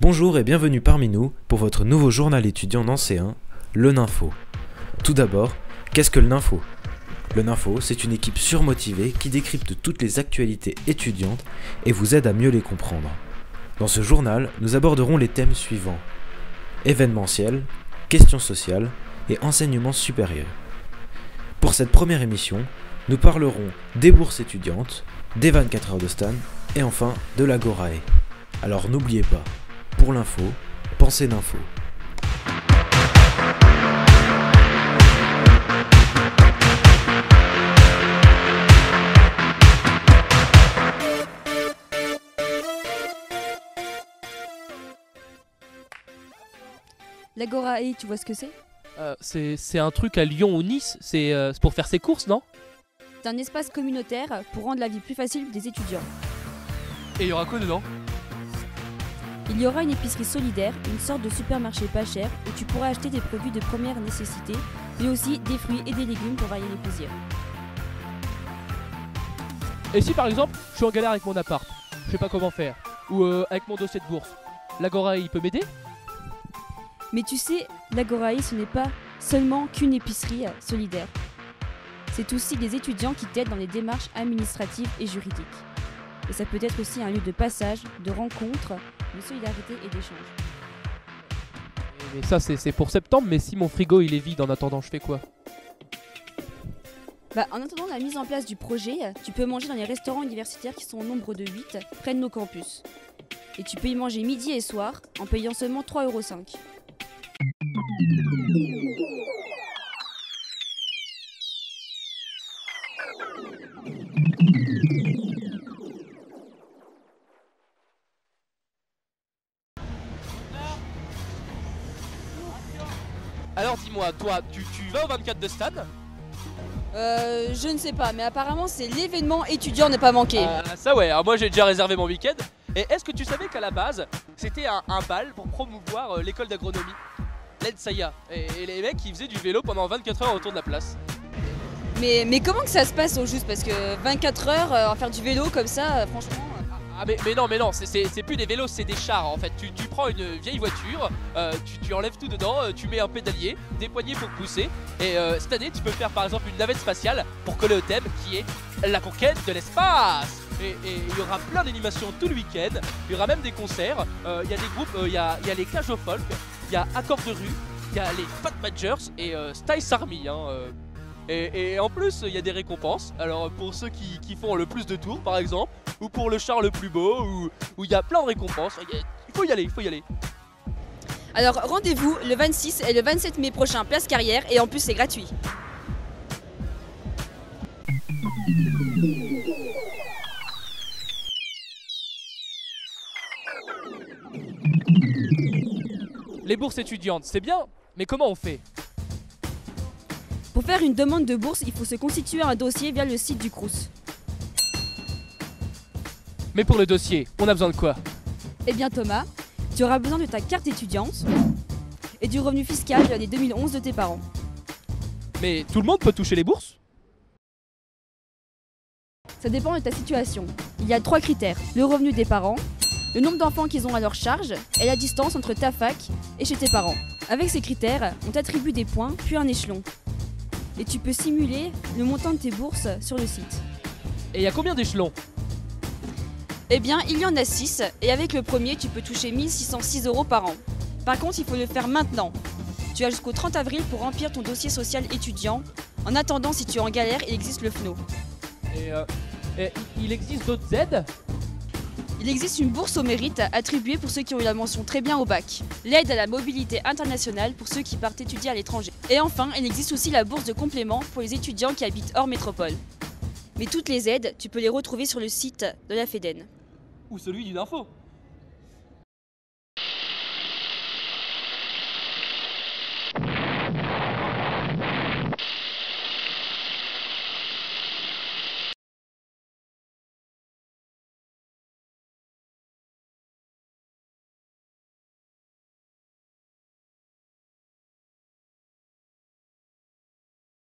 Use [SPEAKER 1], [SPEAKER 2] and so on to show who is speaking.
[SPEAKER 1] Bonjour et bienvenue parmi nous pour votre nouveau journal étudiant nancéen, le Ninfo. Tout d'abord, qu'est-ce que le Ninfo ? Le Ninfo, c'est une équipe surmotivée qui décrypte toutes les actualités étudiantes et vous aide à mieux les comprendre. Dans ce journal, nous aborderons les thèmes suivants: événementiel, questions sociales et enseignement supérieur. Pour cette première émission, nous parlerons des bourses étudiantes, des 24 heures de Stan et enfin de l'Agorae. Alors n'oubliez pas, pour l'info, pensez d'info.
[SPEAKER 2] L'Agorae, tu vois ce que c'est?
[SPEAKER 3] C'est un truc à Lyon ou Nice, c'est pour faire ses courses, non?
[SPEAKER 2] C'est un espace communautaire pour rendre la vie plus facile des étudiants.
[SPEAKER 3] Et il y aura quoi dedans?
[SPEAKER 2] Il y aura une épicerie solidaire, une sorte de supermarché pas cher où tu pourras acheter des produits de première nécessité, mais aussi des fruits et des légumes pour varier les plaisirs.
[SPEAKER 3] Et si par exemple, je suis en galère avec mon appart, je sais pas comment faire, ou avec mon dossier de bourse, l'Agora il peut m'aider?
[SPEAKER 2] Mais tu sais, l'Agorae ce n'est pas seulement qu'une épicerie solidaire. C'est aussi des étudiants qui t'aident dans les démarches administratives et juridiques. Et ça peut être aussi un lieu de passage, de rencontre, de solidarité et d'échange.
[SPEAKER 3] Mais ça c'est pour septembre, mais si mon frigo il est vide en attendant, je fais quoi?
[SPEAKER 2] En attendant la mise en place du projet, tu peux manger dans les restaurants universitaires qui sont au nombre de 8 près de nos campus. Et tu peux y manger midi et soir en payant seulement 3,5 €.
[SPEAKER 3] Alors dis-moi, toi, tu vas au 24 de Stan?
[SPEAKER 2] Je ne sais pas, mais apparemment c'est l'événement étudiant ne pas manquer.
[SPEAKER 3] Ça ouais, alors moi j'ai déjà réservé mon week-end. Et est-ce que tu savais qu'à la base, c'était un bal pour promouvoir l'école d'agronomie, l'ENSAIA, et les mecs ils faisaient du vélo pendant 24 heures autour de la place.
[SPEAKER 2] Mais comment que ça se passe au juste? Parce que 24 heures à faire du vélo comme ça, franchement...
[SPEAKER 3] Mais non, c'est plus des vélos, c'est des chars en fait. Tu prends une vieille voiture, tu enlèves tout dedans, tu mets un pédalier, des poignées pour pousser. Et cette année, tu peux faire par exemple une navette spatiale pour coller au thème qui est la conquête de l'espace. Et il y aura plein d'animations tout le week-end, il y aura même des concerts, il y a des groupes, il y a les Cages au Folk, il y a Accords de rue, il y a les Fat Badgers et Styles Army. Et en plus, il y a des récompenses. Alors pour ceux qui font le plus de tours par exemple, ou pour le char le plus beau, où il y a plein de récompenses. Il faut y aller.
[SPEAKER 2] Alors rendez-vous le 26 et le 27 mai prochain, place Carrière, et en plus c'est gratuit.
[SPEAKER 3] Les bourses étudiantes, c'est bien, mais comment on fait?
[SPEAKER 2] Pour faire une demande de bourse, il faut se constituer un dossier via le site du Crous.
[SPEAKER 3] Mais pour le dossier, on a besoin de quoi?
[SPEAKER 2] Eh bien Thomas, tu auras besoin de ta carte étudiante et du revenu fiscal de l'année 2011 de tes parents.
[SPEAKER 3] Mais tout le monde peut toucher les bourses?
[SPEAKER 2] Ça dépend de ta situation. Il y a 3 critères: le revenu des parents, le nombre d'enfants qu'ils ont à leur charge et la distance entre ta fac et chez tes parents. Avec ces critères, on t'attribue des points puis un échelon. Et tu peux simuler le montant de tes bourses sur le site.
[SPEAKER 3] Et il y a combien d'échelons?
[SPEAKER 2] Eh bien, il y en a 6, et avec le premier, tu peux toucher 1 606 € par an. Par contre, il faut le faire maintenant. Tu as jusqu'au 30 avril pour remplir ton dossier social étudiant. En attendant, si tu es en galère, il existe le FNO.
[SPEAKER 3] Et il existe d'autres aides?
[SPEAKER 2] Il existe une bourse au mérite attribuée pour ceux qui ont eu la mention très bien au bac. L'aide à la mobilité internationale pour ceux qui partent étudier à l'étranger. Et enfin, il existe aussi la bourse de complément pour les étudiants qui habitent hors métropole. Mais toutes les aides, tu peux les retrouver sur le site de la FEDEN.
[SPEAKER 3] Ou celui d'une info?